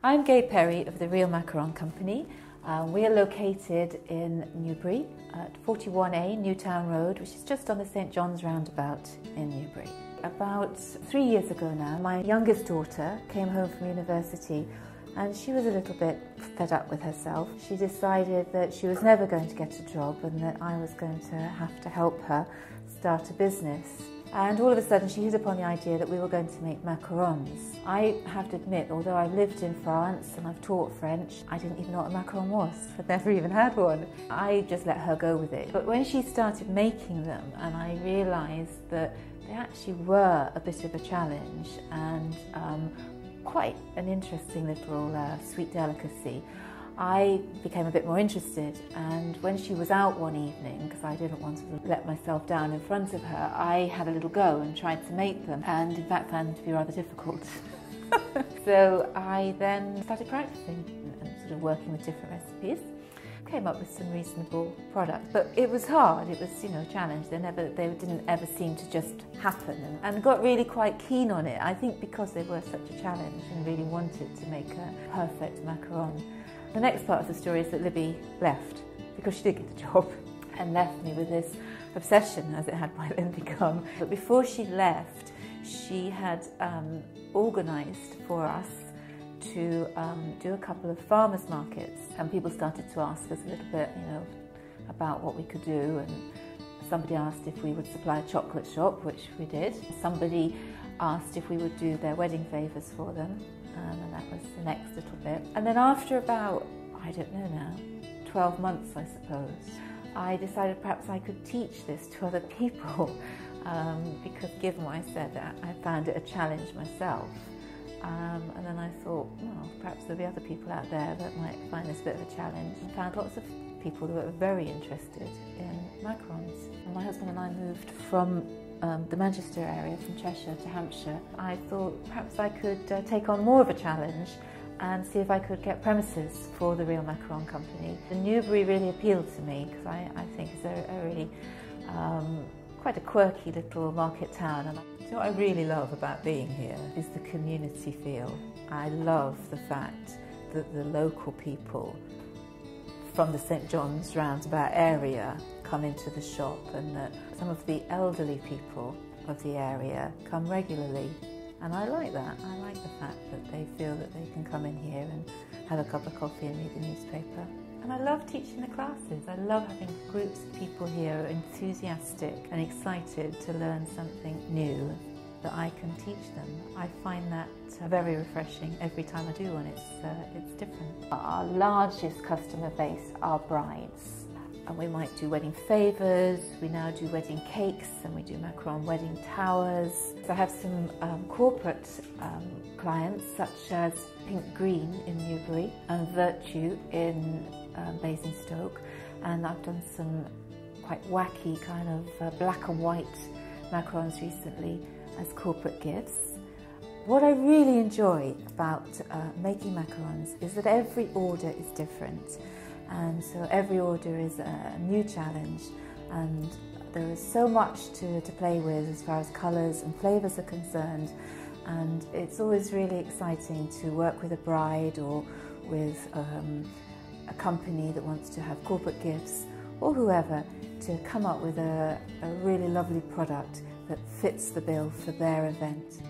I'm Gay Perry of the Real Macaron Company. We are located in Newbury at 41a Newtown Road, which is just on the St John's roundabout in Newbury. About 3 years ago now, my youngest daughter came home from university and she was a little bit fed up with herself. She decided that she was never going to get a job and that I was going to have to help her start a business. And all of a sudden she hit upon the idea that we were going to make macarons. I have to admit, although I've lived in France and I've taught French, I didn't even know what a macaron was. I'd never even had one. I just let her go with it. But when she started making them and I realised that they actually were a bit of a challenge and quite an interesting little sweet delicacy, I became a bit more interested, and when she was out one evening, because I didn't want to let myself down in front of her, I had a little go and tried to make them, and in fact found them to be rather difficult. So I then started practicing and sort of working with different recipes. Came up with some reasonable products, but it was hard. It was, a challenge. They didn't ever seem to just happen, and got really quite keen on it. I think because they were such a challenge and really wanted to make a perfect macaron. The next part of the story is that Libby left, because she did get the job, and left me with this obsession, as it had by then become. But before she left, she had organised for us to do a couple of farmers markets, and people started to ask us a little bit, about what we could do, and somebody asked if we would supply a chocolate shop, which we did. Somebody asked if we would do their wedding favours for them, and that was the next little bit. And then after about, I don't know now, 12 months I suppose, I decided perhaps I could teach this to other people, because given what I said, I found it a challenge myself. And then I thought, well, perhaps there'll be other people out there that might find this a bit of a challenge. I found lots of people who were very interested in macarons. And my husband and I moved from the Manchester area, from Cheshire to Hampshire. I thought perhaps I could take on more of a challenge and see if I could get premises for the Real Macaron Company. The Newbury really appealed to me because I think it's a really quite a quirky little market town. And what I really love about being here is the community feel. I love the fact that the local people from the St John's roundabout area come into the shop, and that some of the elderly people of the area come regularly. And I like that. I like the fact that they feel that they can come in here and have a cup of coffee and read the newspaper. And I love teaching the classes. I love having groups of people here who are enthusiastic and excited to learn something new that I can teach them. I find that very refreshing every time I do one. It's different. Our largest customer base are brides. And we might do wedding favours, we now do wedding cakes, and we do macaron wedding towers. So I have some corporate clients such as Pink Green in Newbury and Virtue in Basingstoke, and I've done some quite wacky kind of black and white macarons recently as corporate gifts. What I really enjoy about making macarons is that every order is different, and so every order is a new challenge, and there is so much to play with as far as colours and flavours are concerned, and it's always really exciting to work with a bride or with a company that wants to have corporate gifts, or whoever, to come up with a really lovely product that fits the bill for their event.